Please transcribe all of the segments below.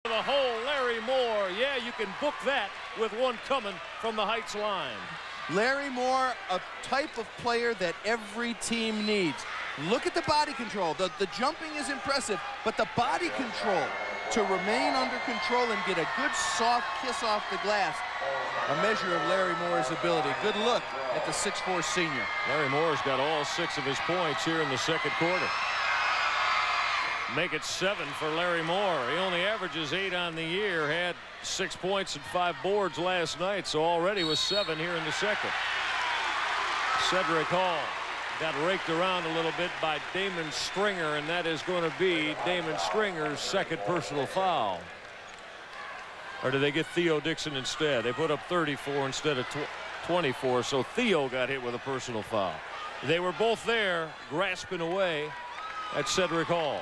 The hole, Larry Moore. Yeah, you can book that with one coming from the Heights line. Larry Moore, a type of player that every team needs. Look at the body control. The jumping is impressive, but the body control to remain under control and get a good soft kiss off the glass. A measure of Larry Moore's ability. Good look at the 6'4" senior. Larry Moore's got all 6 of his points here in the second quarter. Make it 7 for Larry Moore. He only averages 8 on the year, had 6 points and 5 boards last night, so already was 7 here in the second. Cedric Hall got raked around a little bit by Damon Stringer, and that is going to be Damon Stringer's second personal foul. Or did they get Theo Dixon instead? They put up 34 instead of 24, so Theo got hit with a personal foul. They were both there grasping away at Cedric Hall.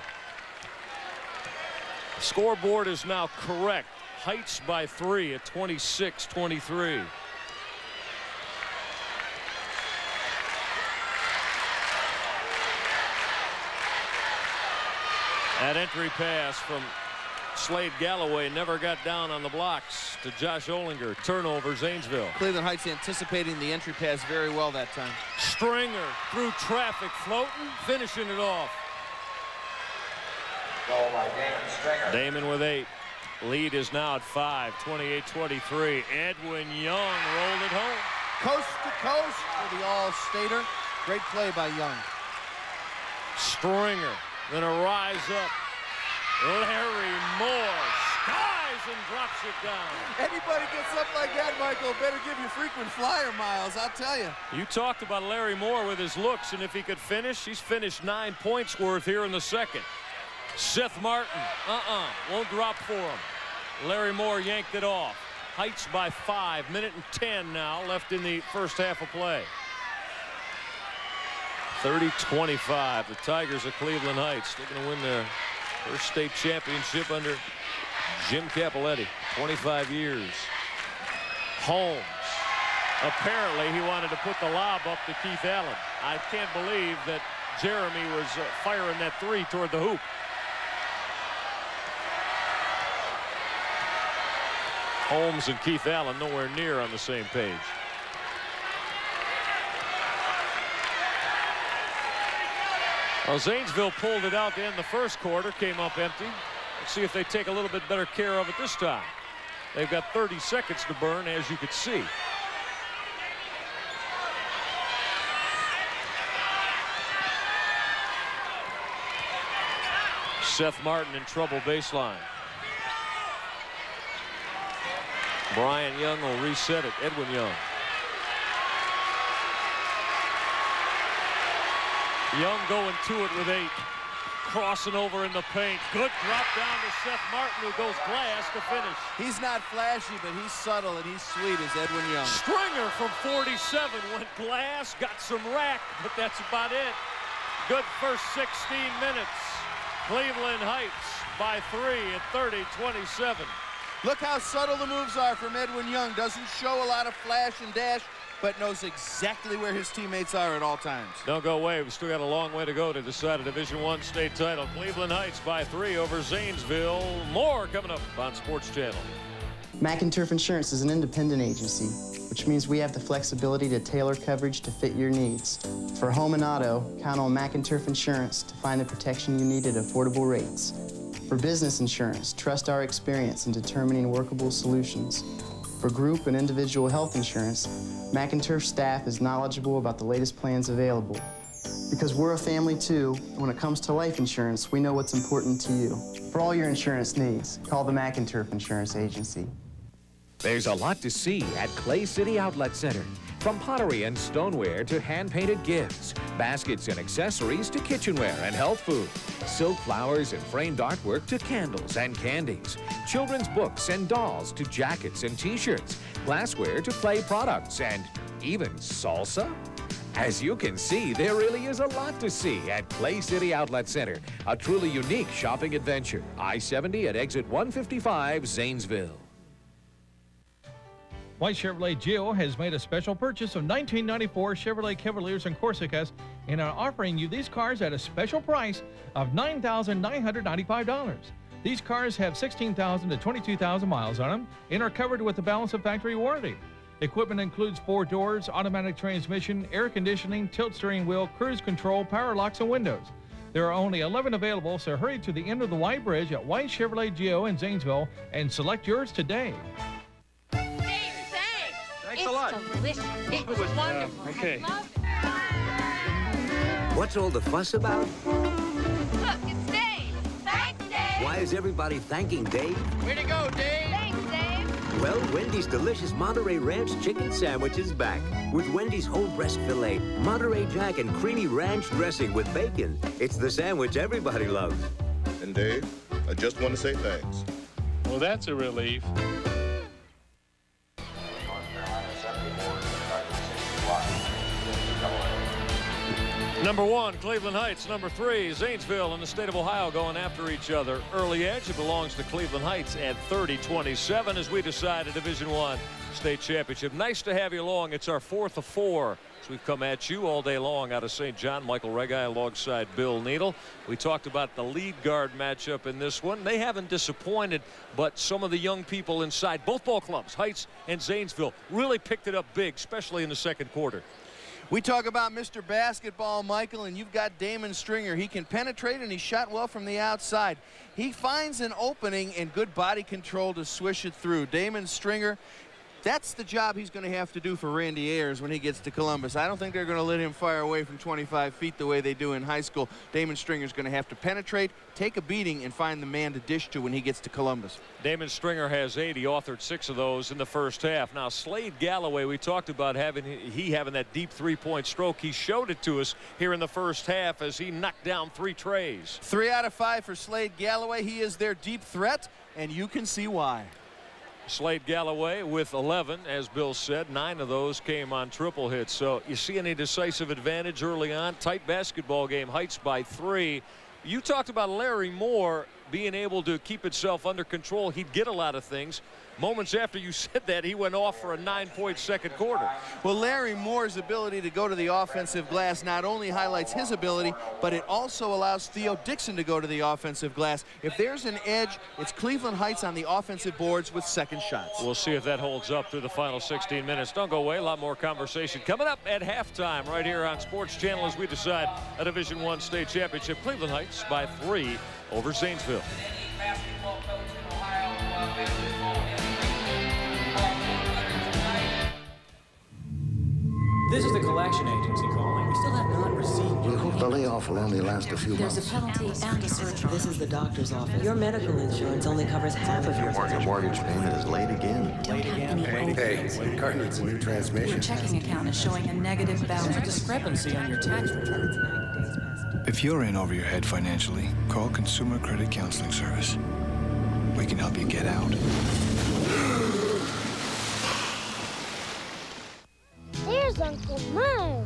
Scoreboard is now correct. Heights by 3 at 26-23. That entry pass from Slade Galloway never got down on the blocks to Josh Olinger. Turnover, Zanesville. Cleveland Heights anticipating the entry pass very well that time. Stringer through traffic, floating, finishing it off. Goal by Damon Stringer. Damon with 8. Lead is now at 5, 28-23. Edwin Young rolled it home. Coast to coast for the All-Stater. Great play by Young. Stringer gonna rise up. Larry Moore skies and drops it down. Anybody gets up like that, Michael, better give you frequent flyer miles, I'll tell you. You talked about Larry Moore with his looks, and if he could finish, he's finished 9 points worth here in the second. Seth Martin, won't drop for him. Larry Moore yanked it off. Heights by 5, minute and 10 now left in the first half of play. 30-25, the Tigers of Cleveland Heights. They're going to win their first state championship under Jim Capoletti. 25 years. Holmes. Apparently he wanted to put the lob up to Keith Allen. I can't believe that Jeremy was firing that 3 toward the hoop. Holmes and Keith Allen nowhere near on the same page. Well, Zanesville pulled it out to end the first quarter, came up empty. Let's see if they take a little bit better care of it this time. They've got 30 seconds to burn, as you could see. Seth Martin in trouble baseline. Brian Young will reset it. Edwin Young. Young going to it with 8. Crossing over in the paint. Good drop down to Seth Martin, who goes glass to finish. He's not flashy, but he's subtle and he's sweet as Edwin Young. Stringer from 47 went glass, got some rack, but that's about it. Good first 16 minutes. Cleveland Heights by 3 at 30-27. Look how subtle the moves are from Edwin Young. Doesn't show a lot of flash and dash, but knows exactly where his teammates are at all times. Don't go away. We've still got a long way to go to decide a Division I state title. Cleveland Heights by 3 over Zanesville. More coming up on Sports Channel. McInturf Insurance is an independent agency, which means we have the flexibility to tailor coverage to fit your needs. For home and auto, count on McInturf Insurance to find the protection you need at affordable rates. For business insurance, trust our experience in determining workable solutions. For group and individual health insurance, McInturf staff is knowledgeable about the latest plans available. Because we're a family too, and when it comes to life insurance, we know what's important to you. For all your insurance needs, call the McInturf Insurance Agency. There's a lot to see at Clay City Outlet Center. From pottery and stoneware to hand-painted gifts, baskets and accessories to kitchenware and health food, silk flowers and framed artwork to candles and candies, children's books and dolls to jackets and t-shirts, glassware to play products, and even salsa? As you can see, there really is a lot to see at Clay City Outlet Center, a truly unique shopping adventure. I-70 at exit 155, Zanesville. White Chevrolet Geo has made a special purchase of 1994 Chevrolet Cavaliers and Corsicas and are offering you these cars at a special price of $9,995. These cars have 16,000 to 22,000 miles on them and are covered with a balance of factory warranty. Equipment includes 4 doors, automatic transmission, air conditioning, tilt steering wheel, cruise control, power locks, and windows. There are only 11 available, so hurry to the end of the White Bridge at White Chevrolet GO in Zanesville and select yours today. Thanks a lot. Delicious. It was wonderful. Okay. What's all the fuss about? Look, it's Dave. Thanks, Dave. Why is everybody thanking Dave? Way to go, Dave. Thanks, Dave. Well, Wendy's delicious Monterey Ranch chicken sandwich is back with Wendy's whole breast filet, Monterey Jack, and creamy ranch dressing with bacon. It's the sandwich everybody loves. And Dave, I just want to say thanks. Well, that's a relief. Number 1, Cleveland Heights. Number 3, Zanesville in the state of Ohio going after each other. Early edge, it belongs to Cleveland Heights at 30-27 as we decide a Division I state championship. Nice to have you along. It's our 4th of 4. So we've come at you all day long out of St. John. Michael Regai alongside Bill Needle. We talked about the lead guard matchup in this one. They haven't disappointed, but some of the young people inside both ball clubs, Heights and Zanesville, really picked it up big, especially in the second quarter. We talk about Mr. Basketball, Michael, and you've got Damon Stringer. He can penetrate, and he shot well from the outside. He finds an opening and good body control to swish it through. Damon Stringer, that's the job he's going to have to do for Randy Ayers when he gets to Columbus. I don't think they're going to let him fire away from 25 feet the way they do in high school. Damon Stringer's going to have to penetrate, take a beating, and find the man to dish to when he gets to Columbus. Damon Stringer has 8. He authored 6 of those in the first half. Now, Slade Galloway, we talked about having that deep three-point stroke. He showed it to us here in the first half as he knocked down 3 trays. 3 out of 5 for Slade Galloway. He is their deep threat, and you can see why. Slade Galloway with 11, as Bill said. 9 of those came on triple hits. So you see any decisive advantage early on? Tight basketball game. Heights by 3. You talked about Larry Moore being able to keep itself under control. He'd get a lot of things. Moments after you said that, he went off for a 9-point second quarter. Well, Larry Moore's ability to go to the offensive glass not only highlights his ability, but it also allows Theo Dixon to go to the offensive glass. If there's an edge, it's Cleveland Heights on the offensive boards with second shots. We'll see if that holds up through the final 16 minutes. Don't go away. A lot more conversation coming up at halftime right here on Sports Channel as we decide a Division I state championship. Cleveland Heights by 3 over Zanesville. This is the collection agency calling. We still have not received. We hope the layoff will only last a few months. There's a penalty and a surcharge. This is the doctor's office. Your medical insurance only covers half of your mortgage payment is late again. Hey, car needs a new transmission. Your checking account is showing a negative balance. There's a discrepancy on your tax return. If you're in over your head financially, call Consumer Credit Counseling Service. We can help you get out. There's Uncle Mo.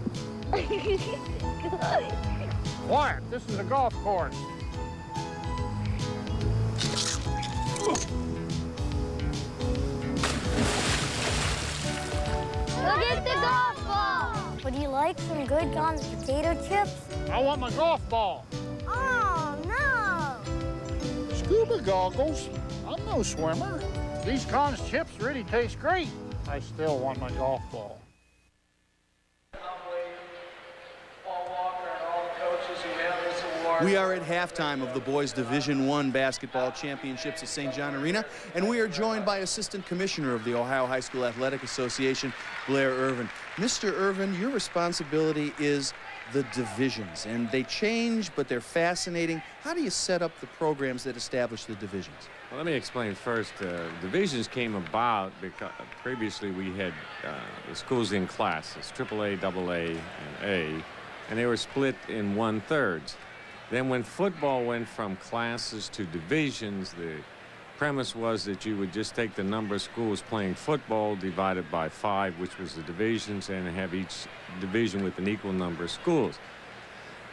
Quiet, this is a golf course. Go get the golf ball. Would you like some good John's potato chips? I want my golf ball. Oh, no. Scuba goggles? I'm no swimmer. These Conn's chips really taste great. I still want my golf ball. We are at halftime of the boys Division I basketball championships at St. John Arena, and we are joined by Assistant Commissioner of the Ohio High School Athletic Association, Blair Irvin. Mr. Irvin, your responsibility is the divisions, and they change, but they're fascinating. How do you set up the programs that establish the divisions? Well, let me explain first. Divisions came about because previously we had the schools in classes, AAA, AA, and A, and they were split in 1/3. Then when football went from classes to divisions, the premise was that you would just take the number of schools playing football divided by 5, which was the divisions, and have each division with an equal number of schools.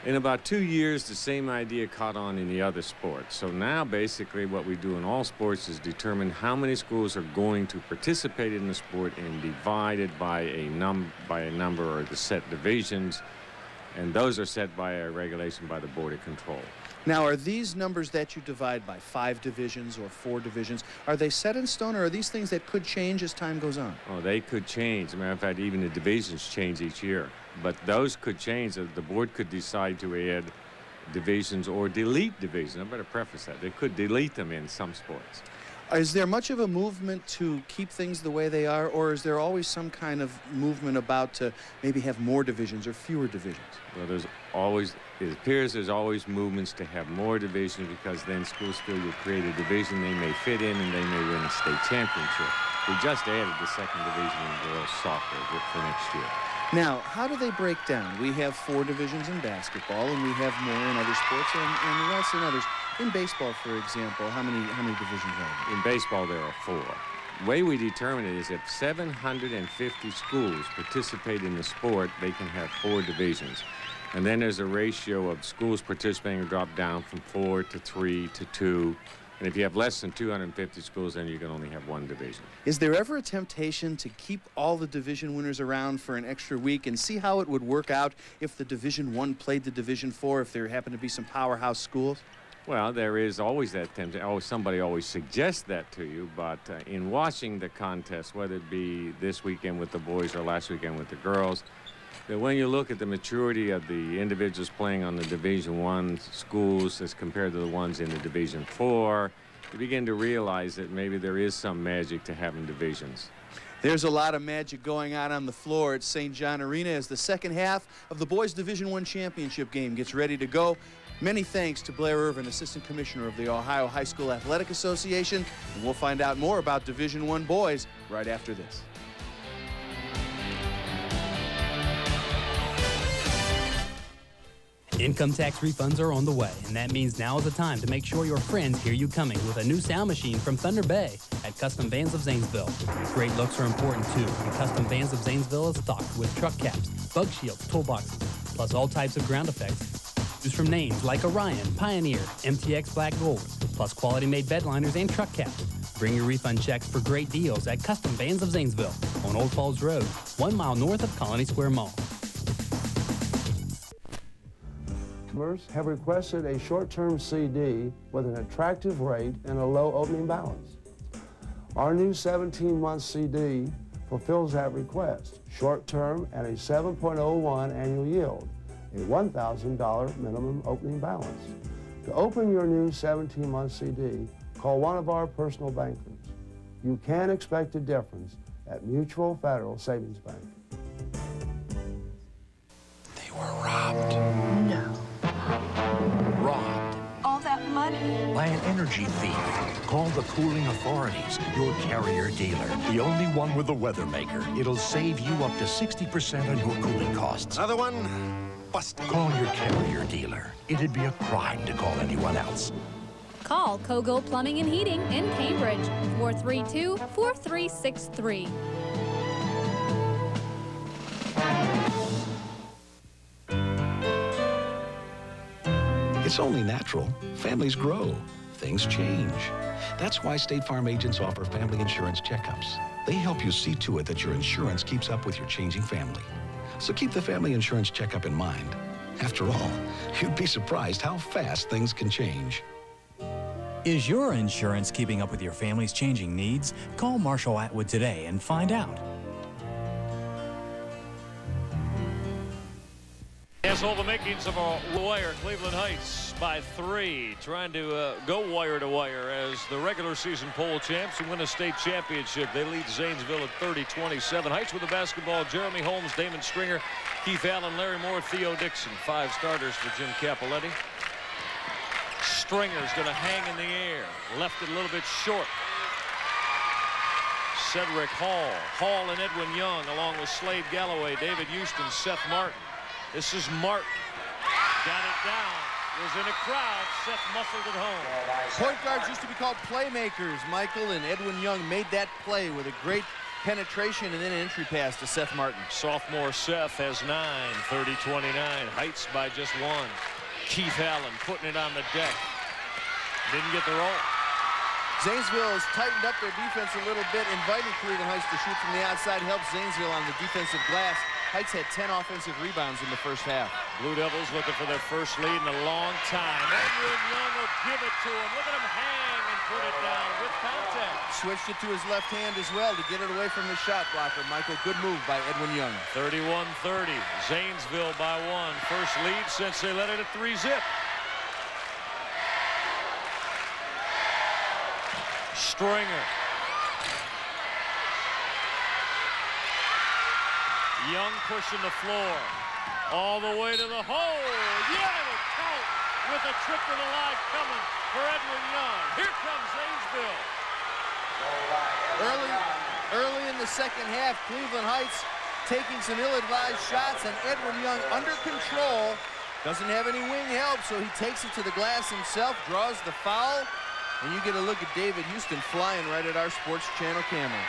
In about 2 years, the same idea caught on in the other sports. So now basically what we do in all sports is determine how many schools are going to participate in the sport and divide it by a number or the set divisions. And those are set by a regulation by the Board of Control. Now, are these numbers that you divide by 5 divisions or 4 divisions, are they set in stone, or are these things that could change as time goes on? Oh, they could change. As a matter of fact, even the divisions change each year. But those could change. The board could decide to add divisions or delete divisions. I better preface that. They could delete them in some sports. Is there much of a movement to keep things the way they are, or is there always some kind of movement about to maybe have more divisions or fewer divisions? Well, it appears there's always movements to have more divisions, because then schools feel you create a division they may fit in and they may win a state championship. We just added the 2nd division in girls soccer for next year. Now, how do they break down? We have 4 divisions in basketball, and we have more in other sports and less in others. In baseball, for example, how many divisions are there? In baseball, there are 4. The way we determine it is if 750 schools participate in the sport, they can have 4 divisions. And then there's a ratio of schools participating drop down from 4 to 3 to 2. And if you have less than 250 schools, then you can only have 1 division. Is there ever a temptation to keep all the division winners around for an extra week and see how it would work out if the Division I played the Division IV, if there happened to be some powerhouse schools? Well, there is always that temptation. Somebody always suggests that to you, but in watching the contest, whether it be this weekend with the boys or last weekend with the girls, that when you look at the maturity of the individuals playing on the Division I schools as compared to the ones in the Division IV, you begin to realize that maybe there is some magic to having divisions. There's a lot of magic going on the floor at St. John Arena as the second half of the boys Division I championship game gets ready to go. Many thanks to Blair Irvin, Assistant Commissioner of the Ohio High School Athletic Association, and we'll find out more about Division I boys right after this. Income tax refunds are on the way, and that means now is the time to make sure your friends hear you coming with a new sound machine from Thunder Bay at Custom Vans of Zanesville. Great looks are important too, and Custom Vans of Zanesville is stocked with truck caps, bug shields, toolboxes, plus all types of ground effects. Choose from names like Orion, Pioneer, MTX Black Gold, plus quality-made bed liners and truck caps. Bring your refund checks for great deals at Custom Vans of Zanesville on Old Falls Road, 1 mile north of Colony Square Mall. Customers have requested a short-term CD with an attractive rate and a low opening balance. Our new 17-month CD fulfills that request, short-term and a 7.01 annual yield, a $1,000 minimum opening balance. To open your new 17-month CD, call one of our personal bankers. You can expect a difference at Mutual Federal Savings Bank. They were robbed. No. Robbed. All that money? By an energy thief. Call the cooling authorities, your carrier dealer. The only one with the weather maker. It'll save you up to 60% on your cooling costs. Another one? Busted. Call your carrier dealer. It'd be a crime to call anyone else. Call Kogo Plumbing and Heating in Cambridge, 432-4363. It's only natural. Families grow. Things change. That's why State Farm agents offer family insurance checkups. They help you see to it that your insurance keeps up with your changing family. So keep the family insurance checkup in mind. After all, you'd be surprised how fast things can change. Is your insurance keeping up with your family's changing needs? Call Marshall Atwood today and find out. Yes, all the makings of a wire. Cleveland Heights by 3, trying to go wire to wire as the regular season poll champs who win a state championship. They lead Zanesville at 30-27. Heights with the basketball. Jeremy Holmes, Damon Stringer, Keith Allen, Larry Moore, Theo Dixon. 5 starters for Jim Capoletti. Stringer's going to hang in the air. Left it a little bit short. Cedric Hall. Hall and Edwin Young along with Slade Galloway, David Houston, Seth Martin. This is Martin. Got it down. Was in a crowd. Seth muscled it home. Point guards used to be called playmakers. Michael and Edwin Young made that play with a great penetration and then an entry pass to Seth Martin. Sophomore Seth has 9, 30-29. Heights by just 1. Keith Allen putting it on the deck. Didn't get the roll. Zanesville has tightened up their defense a little bit, inviting Cleveland Heights to shoot from the outside. Helps Zanesville on the defensive glass. Heights had 10 offensive rebounds in the first half. Blue Devils looking for their first lead in a long time. Edwin Young will give it to him. Look at him hang and put it down with contact. Switched it to his left hand as well to get it away from the shot blocker. Michael, good move by Edwin Young. 31-30. Zanesville by 1. First lead since they led it at 3-zip. Stringer. Young pushing the floor. All the way to the hole. Yeah, it'll count with a trip to the line coming for Edwin Young. Here comes Zanesville. Early in the second half, Cleveland Heights taking some ill-advised shots, and Edwin Young under control. Doesn't have any wing help, so he takes it to the glass himself, draws the foul, and you get a look at David Houston flying right at our Sports Channel camera.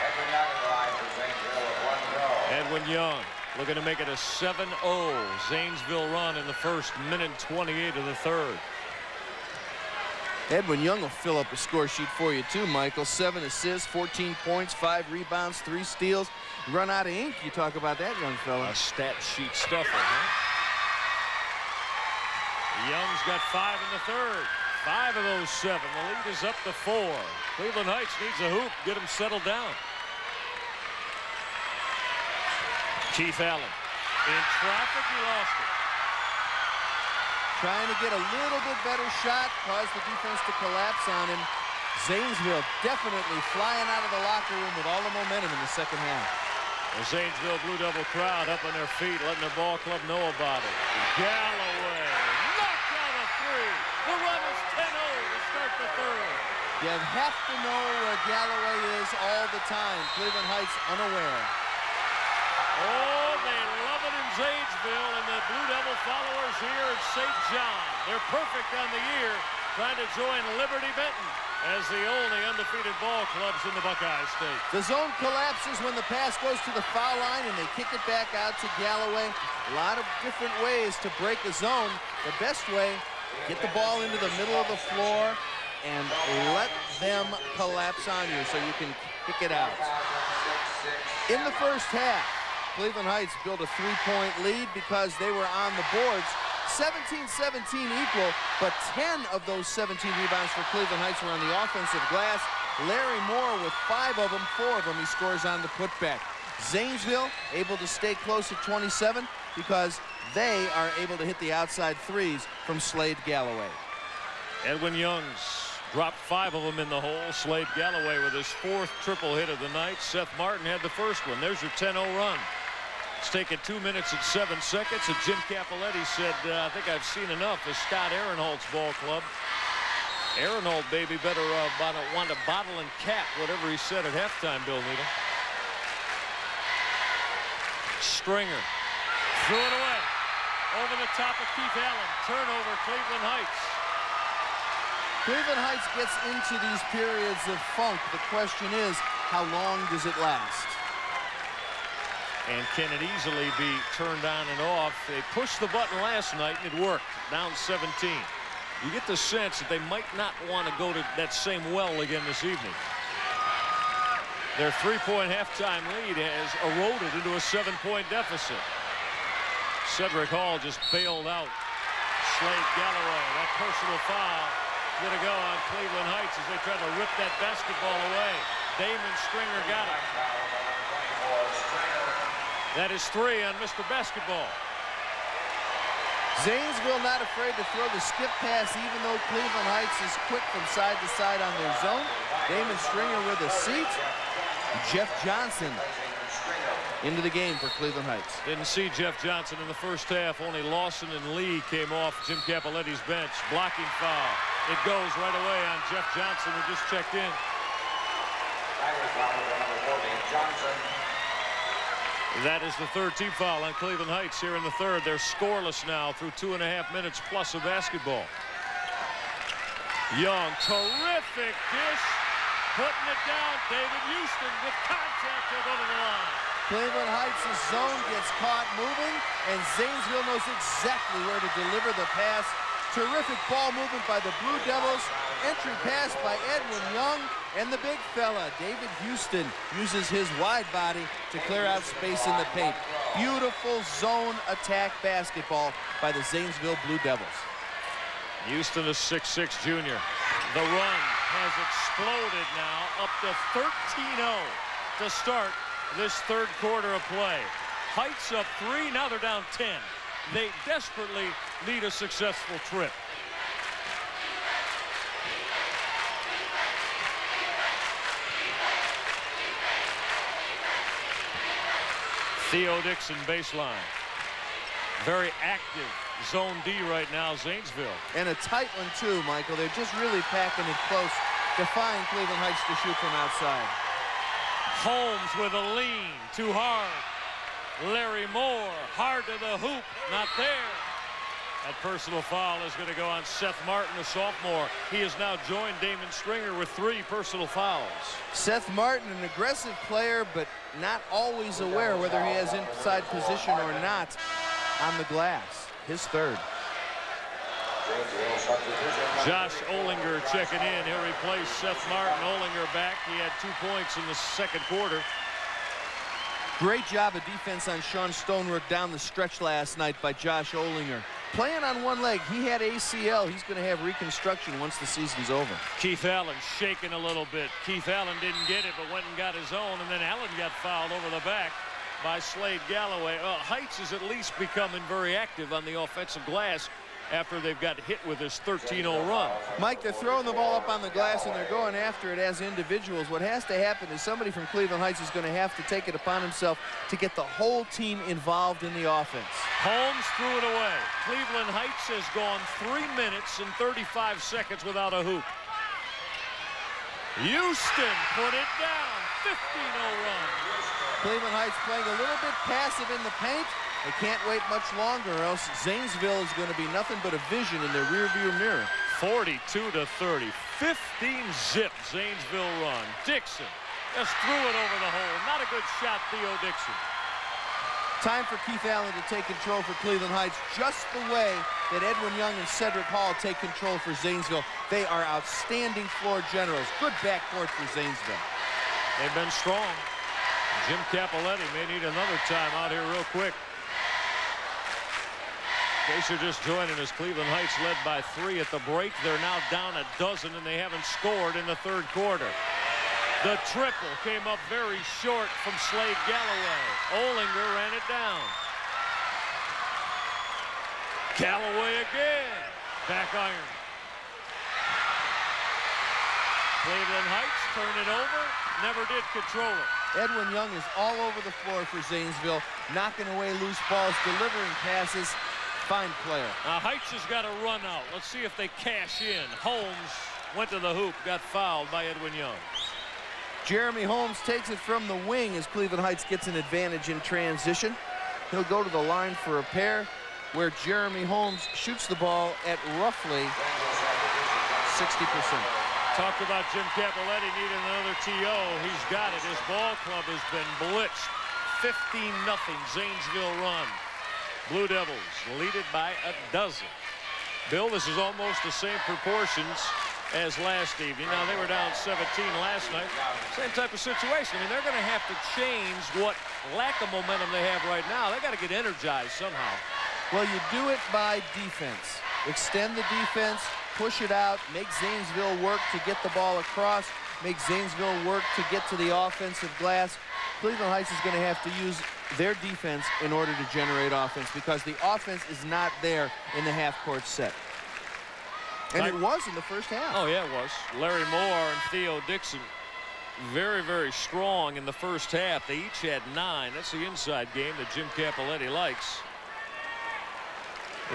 Edwin Young looking to make it a 7-0 Zanesville run in the first minute 28 of the third. Edwin Young will fill up a score sheet for you too, Michael. 7 assists, 14 points, 5 rebounds, 3 steals. Run out of ink, you talk about that young fella. A stat sheet stuffer, huh? Young's got 5 in the third. 5 of those 7. The lead is up to 4. Cleveland Heights needs a hoop, get him settled down. Keith Allen in traffic, he lost it. Trying to get a little bit better shot, caused the defense to collapse on him. Zanesville definitely flying out of the locker room with all the momentum in the second half. The Zanesville Blue Devil crowd up on their feet, letting their ball club know about it. Galloway knocked out a 3. The run is 10-0 to start the third. You have to know where Galloway is all the time. Cleveland Heights unaware. Oh, they love it in Zanesville, and the Blue Devil followers here at St. John. They're perfect on the year, trying to join Liberty Benton as the only undefeated ball clubs in the Buckeye State. The zone collapses when the pass goes to the foul line, and they kick it back out to Galloway. A lot of different ways to break a zone. The best way, get the ball into the middle of the floor and let them collapse on you so you can kick it out. In the first half, Cleveland Heights built a 3-point lead because they were on the boards. 17-17 equal, but 10 of those 17 rebounds for Cleveland Heights were on the offensive glass. Larry Moore with 5 of them, 4 of them he scores on the putback. Zanesville able to stay close at 27 because they are able to hit the outside threes from Slade Galloway. Edwin Young's dropped 5 of them in the hole. Slade Galloway with his 4th triple hit of the night. Seth Martin had the first one. There's your 10-0 run. It's taken 2 minutes and 7 seconds, and Jim Capoletti said, I think I've seen enough of Scott Aaronholt's ball club. Aaronholt, baby, better want to bottle and cap whatever he said at halftime, Bill Needle. Stringer threw it away. Over the top of Keith Allen. Turnover, Cleveland Heights. Cleveland Heights gets into these periods of funk. The question is, how long does it last? And can it easily be turned on and off? They pushed the button last night and it worked. Down 17. You get the sense that they might not want to go to that same well again this evening. Their 3-point halftime lead has eroded into a 7-point deficit. Cedric Hall just bailed out Slade Galloway. That personal foul going to go on Cleveland Heights as they try to rip that basketball away. Damon Stringer got it. That is 3 on Mr. Basketball. Zanesville not afraid to throw the skip pass, even though Cleveland Heights is quick from side to side on their zone. Damon Stringer with a seat. Jeff Johnson into the game for Cleveland Heights. Didn't see Jeff Johnson in the first half. Only Lawson and Lee came off Jim Capoletti's bench. Blocking foul. It goes right away on Jeff Johnson, who just checked in. That is the 3rd team foul on Cleveland Heights here in the third. They're scoreless now through 2.5 minutes plus of basketball. Young, terrific dish. Putting it down, David Houston with contact to go to the line. Cleveland Heights' zone gets caught moving, and Zanesville knows exactly where to deliver the pass Terrific ball movement by the Blue Devils. Entry pass by Edwin Young. And the big fella, David Houston, uses his wide body to clear out space in the paint. Beautiful zone attack basketball by the Zanesville Blue Devils. Houston, a 6'6" junior. The run has exploded now, up to 13-0 to start this third quarter of play. Heights up 3, now they're down 10. They desperately need a successful trip. Theo Dixon baseline. Very active zone D right now, Zanesville. And a tight one too, Michael. They're just really packing it close, defying Cleveland Heights to shoot from outside. Holmes with a lean, too hard. Larry Moore, hard to the hoop, not there. That personal foul is going to go on Seth Martin, a sophomore. He has now joined Damon Stringer with 3 personal fouls. Seth Martin, an aggressive player, but not always aware whether he has inside position or not on the glass. His third. Josh Olinger checking in. He'll replace Seth Martin. Olinger back. He had 2 points in the second quarter. Great job of defense on Sean Stonework down the stretch last night by Josh Olinger. Playing on one leg, he had ACL. He's going to have reconstruction once the season's over. Keith Allen shaking a little bit. Keith Allen didn't get it, but went and got his own, and then Allen got fouled over the back by Slade Galloway. Heights is at least becoming very active on the offensive glass after they've got hit with this 13-0 run. Mike, they're throwing the ball up on the glass and they're going after it as individuals. What has to happen is somebody from Cleveland Heights is going to have to take it upon himself to get the whole team involved in the offense. Holmes threw it away. Cleveland Heights has gone 3 minutes and 35 seconds without a hoop. Houston put it down. 15-0 run. Cleveland Heights playing a little bit passive in the paint. They can't wait much longer, or else Zanesville is going to be nothing but a vision in their rearview mirror. 42-30, 15-zip Zanesville run. Dixon just threw it over the hole. Not a good shot, Theo Dixon. Time for Keith Allen to take control for Cleveland Heights, just the way that Edwin Young and Cedric Hall take control for Zanesville. They are outstanding floor generals. Good backcourt for Zanesville. They've been strong. Jim Capoletti may need another time out here real quick. In case you're just joining us, Cleveland Heights led by 3 at the break. They're now down a dozen, and they haven't scored in the third quarter. The triple came up very short from Slade Galloway. Olinger ran it down. Galloway again. Back iron. Cleveland Heights turn it over. Never did control it. Edwin Young is all over the floor for Zanesville, knocking away loose balls, delivering passes. Fine player. Now Heights has got a run out. Let's see if they cash in. Holmes went to the hoop, got fouled by Edwin Young. Jeremy Holmes takes it from the wing as Cleveland Heights gets an advantage in transition. He'll go to the line for a pair where Jeremy Holmes shoots the ball at roughly 60%. Talked about Jim Capoletti needing another TO. He's got it. His ball club has been blitzed. 15-0 Zanesville run. Blue Devils lead it by a dozen. Bill, this is almost the same proportions as last evening. Now, they were down 17 last night. Same type of situation. I mean, they're going to have to change what lack of momentum they have right now. They got to get energized somehow. Well, you do it by defense. Extend the defense, push it out, make Zanesville work to get the ball across, make Zanesville work to get to the offensive glass. Cleveland Heights is going to have to use their defense in order to generate offense because the offense is not there in the half-court set. And it was in the first half. Oh, yeah, it was. Larry Moore and Theo Dixon very, very strong in the first half. They each had 9. That's the inside game that Jim Capoletti likes.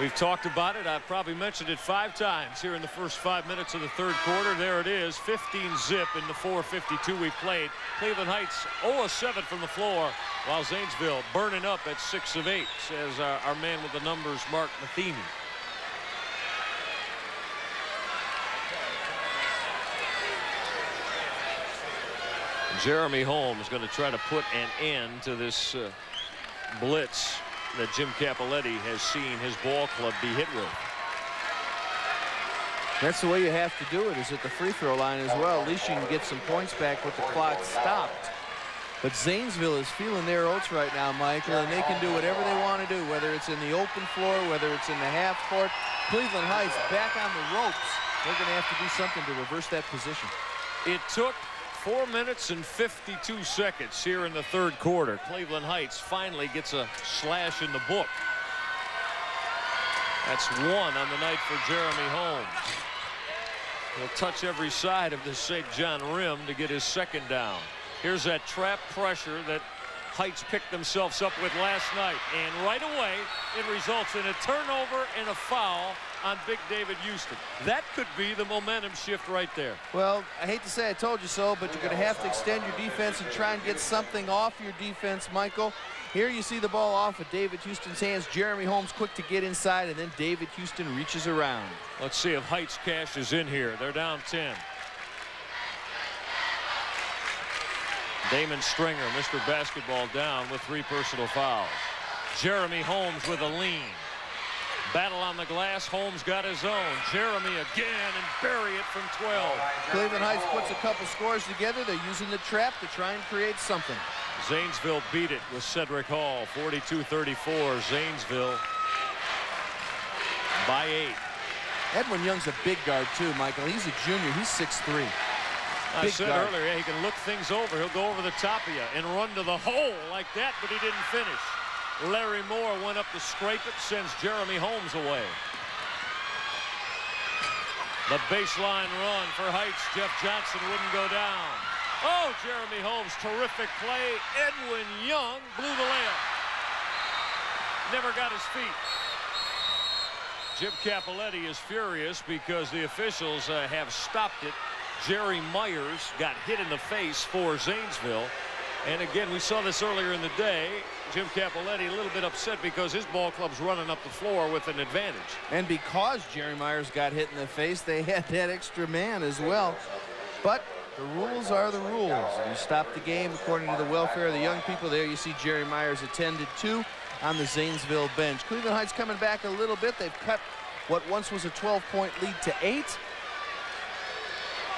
We've talked about it. I've probably mentioned it 5 times here in the first 5 minutes of the third quarter. There it is, 15-zip in the 4:52 we played. Cleveland Heights 0-7 from the floor, while Zanesville burning up at 6 of 8, says our man with the numbers, Mark Matheny. Jeremy Holmes going to try to put an end to this blitz that Jim Capoletti has seen his ball club be hit with. That's the way you have to do it, is at the free throw line as well. At least you can get some points back with the clock stopped. But Zanesville is feeling their oats right now, Michael, and they can do whatever they want to do, whether it's in the open floor, whether it's in the half court. Cleveland Heights back on the ropes. They're going to have to do something to reverse that position. It took 4 minutes and 52 seconds here in the third quarter. Cleveland Heights finally gets a slash in the book. That's one on the night for Jeremy Holmes. He'll touch every side of the St. John rim to get his second down. Here's that trap pressure that Heights picked themselves up with last night. And right away, it results in a turnover and a foul on Big David Houston. That could be the momentum shift right there. Well, I hate to say I told you so, but you're going to have to extend your defense and try and get something off your defense, Michael. Here you see the ball off of David Houston's hands. Jeremy Holmes quick to get inside, and then David Houston reaches around. Let's see if Heights cashes in here. They're down 10. Damon Stringer, Mr. Basketball, down with 3 personal fouls. Jeremy Holmes with a lean. Battle on the glass. Holmes got his own. Jeremy again, and bury it from 12. Cleveland Heights puts a couple scores together. They're using the trap to try and create something. Zanesville beat it with Cedric Hall, 42-34. Zanesville by 8. Edwin Young's a big guard too, Michael. He's a junior. He's 6'3". I said earlier, he can look things over. He'll go over the top of you and run to the hole like that, but he didn't finish. Larry Moore went up to scrape it, sends Jeremy Holmes away. The baseline run for Heights. Jeff Johnson wouldn't go down. Oh, Jeremy Holmes, terrific play. Edwin Young blew the layup. Never got his feet. Jim Capoletti is furious because the officials have stopped it. Jerry Myers got hit in the face for Zanesville. And again, we saw this earlier in the day. Jim Capoletti a little bit upset because his ball club's running up the floor with an advantage. And because Jerry Myers got hit in the face, they had that extra man as well. But the rules are the rules. You stop the game according to the welfare of the young people. There you see Jerry Myers attended to on the Zanesville bench. Cleveland Heights coming back a little bit. They've cut what once was a 12-point lead to 8.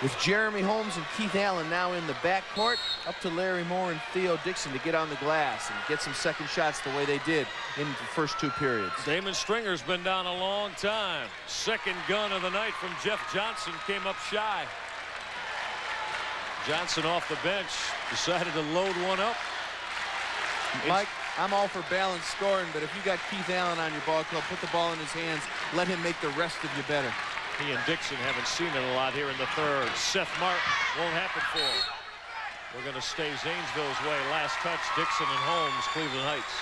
With Jeremy Holmes and Keith Allen now in the backcourt, up to Larry Moore and Theo Dixon to get on the glass and get some second shots the way they did in the first 2 periods. Damon Stringer's been down a long time. Second gun of the night from Jeff Johnson came up shy. Johnson off the bench decided to load one up. Mike, I'm all for balanced scoring, but if you got Keith Allen on your ball club, put the ball in his hands, let him make the rest of you better. He and Dixon haven't seen it a lot here in the third. Seth Martin won't happen for him. We're going to stay Zanesville's way. Last touch, Dixon and Holmes, Cleveland Heights.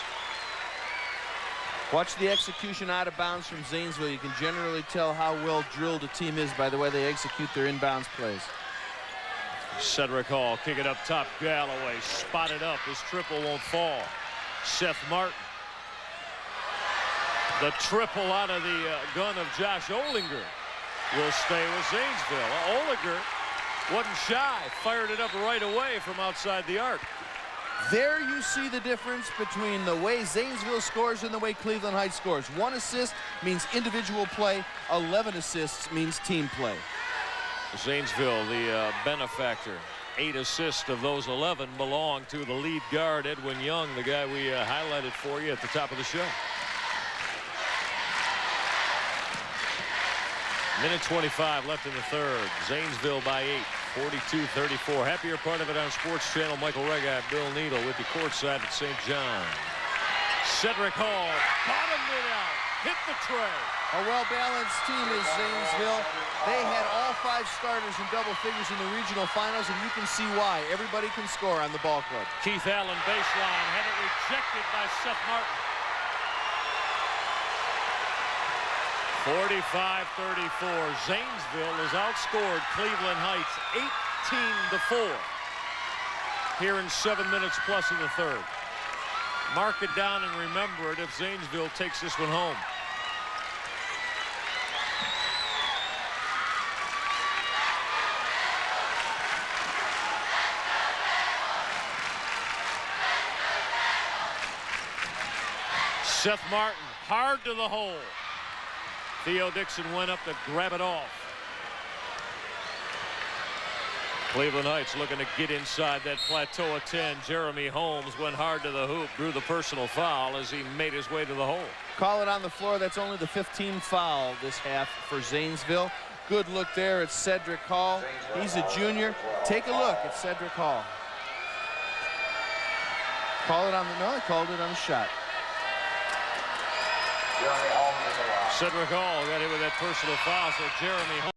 Watch the execution out of bounds from Zanesville. You can generally tell how well drilled a team is by the way they execute their inbounds plays. Cedric Hall, kick it up top. Galloway spotted up. His triple won't fall. Seth Martin. The triple out of the gun of Josh Olinger will stay with Zanesville. Olinger wasn't shy, fired it up right away from outside the arc. There you see the difference between the way Zanesville scores and the way Cleveland Heights scores. 1 assist means individual play. 11 assists means team play. Zanesville, the benefactor. 8 assists of those 11 belong to the lead guard, Edwin Young, the guy we highlighted for you at the top of the show. Minute 25 left in the third. Zanesville by 8, 42-34. Happier part of it on Sports Channel. Michael Regat, Bill Needle with you courtside at St. John. Cedric Hall bottomed it out, hit the tray. A well-balanced team is Zanesville. They had all 5 starters in double figures in the regional finals, and you can see why. Everybody can score on the ball club. Keith Allen baseline, had it rejected by Seth Martin. 45-34. Zanesville has outscored Cleveland Heights 18-4 here in 7 minutes plus in the third. Mark it down and remember it if Zanesville takes this one home. Seth Martin hard to the hole. Theo Dixon went up to grab it off. Cleveland Heights looking to get inside that plateau of 10. Jeremy Holmes went hard to the hoop, drew the personal foul as he made his way to the hole. Call it on the floor. That's only the 15th foul this half for Zanesville. Good look there at Cedric Hall. He's a junior. Take a look at Cedric Hall. Call it on the, no, I called it on the shot. Cedric Hall got hit with that personal foul, so Jeremy Holmes